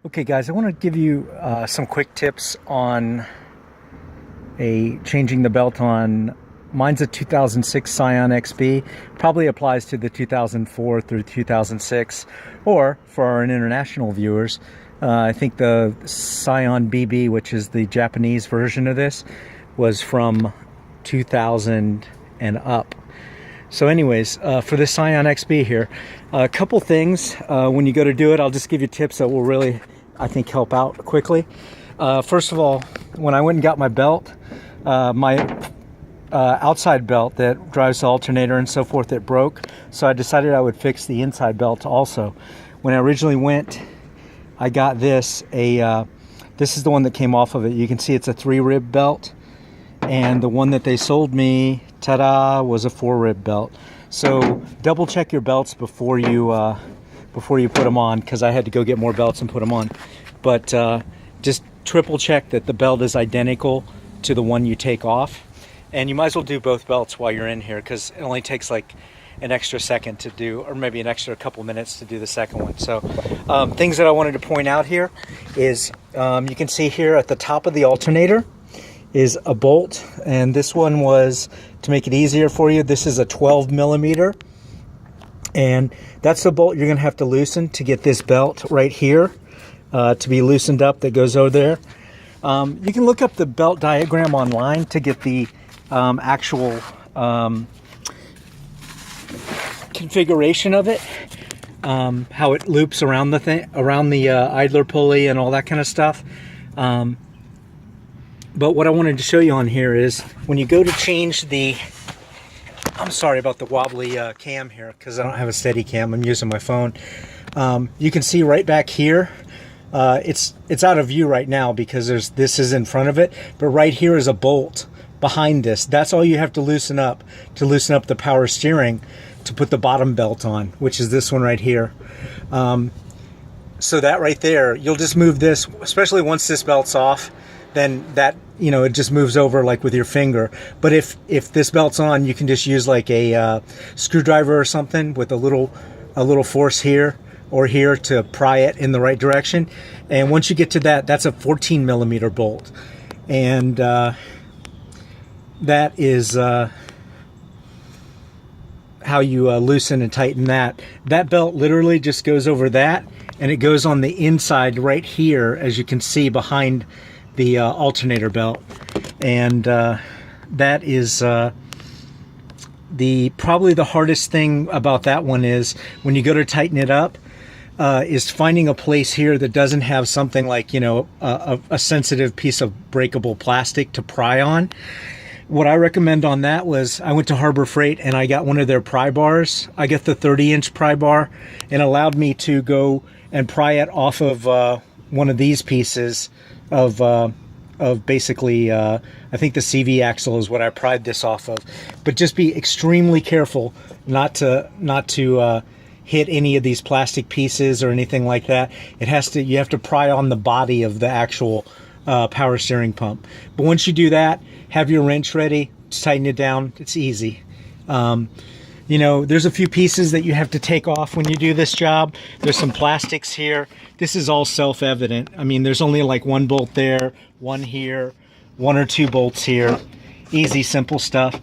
Okay guys, I want to give you some quick tips on changing the belt on, mine's a 2006 Scion XB, probably applies to the 2004 through 2006, or for our international viewers, I think the Scion BB, which is the Japanese version of this, was from 2000 and up. So anyways, for the Scion XB here, a couple things when you go to do it, I'll just give you tips that will really, I think, help out quickly. First of all, when I went and got my belt, my outside belt that drives the alternator and so forth, it broke. So I decided I would fix the inside belt also. When I originally went, I got this, this is the one that came off of it. You can see it's a 3-rib belt. And the one that they sold me, ta-da, was a 4-rib belt. So double check your belts before you put them on, because I had to go get more belts and put them on. But just triple check that the belt is identical to the one you take off. And you might as well do both belts while you're in here, because it only takes like an extra second to do, or maybe an extra couple minutes to do the second one. So things that I wanted to point out here is you can see here at the top of the alternator is a bolt, and this one was, to make it easier for you, this is a 12 millimeter, and that's the bolt you're gonna have to loosen to get this belt right here to be loosened up, that goes over there. You can look up the belt diagram online to get the actual configuration of it, how it loops around the thing, around the idler pulley and all that kind of stuff. But what I wanted to show you on here is when you go to change the, I'm sorry about the wobbly cam here, because I don't have a steady cam, I'm using my phone. You can see right back here, it's out of view right now because this is in front of it, but right here is a bolt behind this. That's all you have to loosen up the power steering to put the bottom belt on, which is this one right here. So that right there, you'll just move this, especially once this belt's off, then that, you know, it just moves over like with your finger. But if this belt's on, you can just use like a screwdriver or something with a little force here or here to pry it in the right direction. And once you get to that, that's a 14 millimeter bolt. And that is how you loosen and tighten that. That belt literally just goes over that, and it goes on the inside right here, as you can see behind the alternator belt. And that is probably the hardest thing about that one is when you go to tighten it up, is finding a place here that doesn't have something like, you know, a sensitive piece of breakable plastic to pry on. What I recommend on that was, I went to Harbor Freight and I got one of their pry bars. I got the 30-inch pry bar, and allowed me to go and pry it off of one of these pieces of basically, I think the CV axle is what I pried this off of. But just be extremely careful not to hit any of these plastic pieces or anything like that. You have to pry on the body of the actual power steering pump. But once you do that, have your wrench ready, just tighten it down. It's easy. You know, there's a few pieces that you have to take off when you do this job. There's some plastics here. This is all self-evident. I mean, there's only like one bolt there, one here, 1 or 2 bolts here. Easy, simple stuff.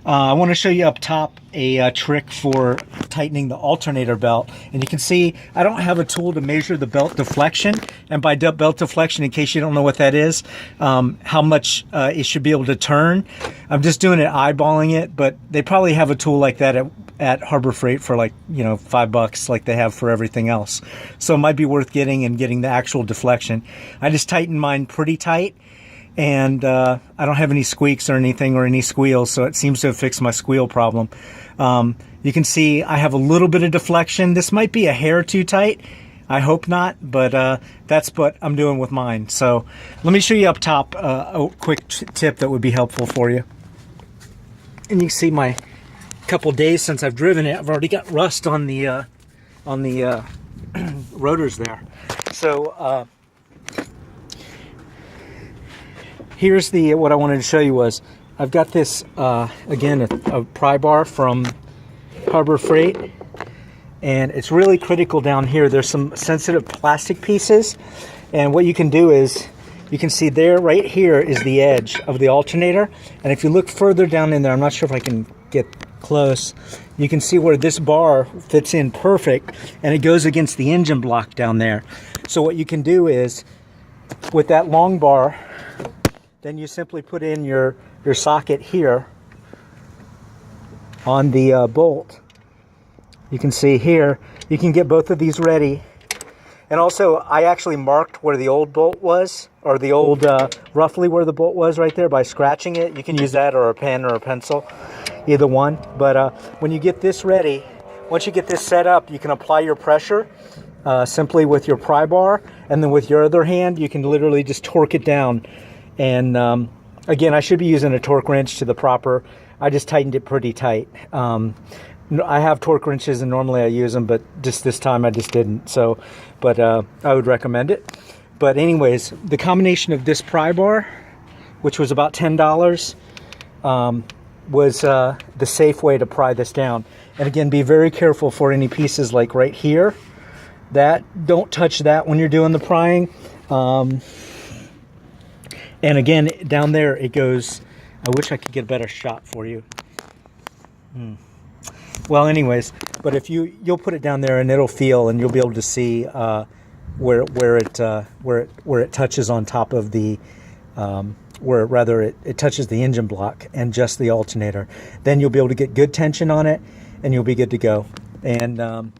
I want to show you up top a trick for tightening the alternator belt. And you can see I don't have a tool to measure the belt deflection. And by belt deflection, in case you don't know what that is, how much it should be able to turn. I'm just doing it, eyeballing it, but they probably have a tool like that at Harbor Freight for like, you know, $5 like they have for everything else. So it might be worth getting the actual deflection. I just tightened mine pretty tight. And I don't have any squeaks or anything or any squeals, so it seems to have fixed my squeal problem. You can see I have a little bit of deflection. This might be a hair too tight. I hope not, but that's what I'm doing with mine. So let me show you up top a quick tip that would be helpful for you. And you can see my couple days since I've driven it, I've already got rust on the rotors there. So here's what I wanted to show you was, I've got this, again, a pry bar from Harbor Freight, And it's really critical down here. There's some sensitive plastic pieces. And what you can do is, you can see there, right here is the edge of the alternator. And if you look further down in there, I'm not sure if I can get close, you can see where this bar fits in perfect, and it goes against the engine block down there. So what you can do is, with that long bar, then you simply put in your socket here on the bolt. You can see here, you can get both of these ready. And also, I actually marked where the old bolt was, or the old, roughly where the bolt was right there by scratching it. You can use that or a pen or a pencil, either one. But when you get this ready, once you get this set up, you can apply your pressure simply with your pry bar. And then with your other hand, you can literally just torque it down. And again, I should be using a torque wrench to the proper. I just tightened it pretty tight. I have torque wrenches and normally I use them, but just this time I just didn't. So, but I would recommend it. But anyways, the combination of this pry bar, which was about $10, was the safe way to pry this down. And again, be very careful for any pieces like right here. Don't touch that when you're doing the prying. And again, down there it goes. I wish I could get a better shot for you. Well, anyways, but if you'll put it down there and it'll feel, and you'll be able to see where it touches on top of the where it touches the engine block and just the alternator. Then you'll be able to get good tension on it, and you'll be good to go. And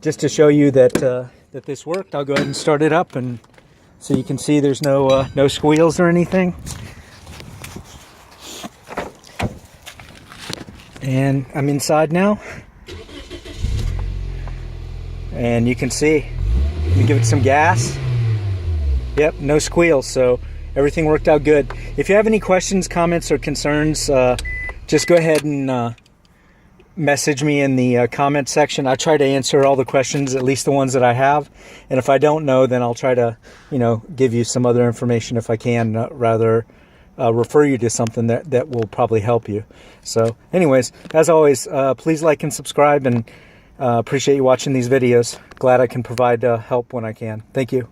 just to show you that that this worked, I'll go ahead and start it up, and so you can see there's no squeals or anything. And I'm inside now, and you can see, you give it some gas. Yep, no squeals, so everything worked out good. If you have any questions, comments, or concerns, just go ahead and message me in the comment section. I try to answer all the questions, at least the ones that I have, and if I don't know, then I'll try to, give you some other information if I can, rather refer you to something that will probably help you. So anyways, as always, please like and subscribe, and appreciate you watching these videos. Glad I can provide help when I can. Thank you.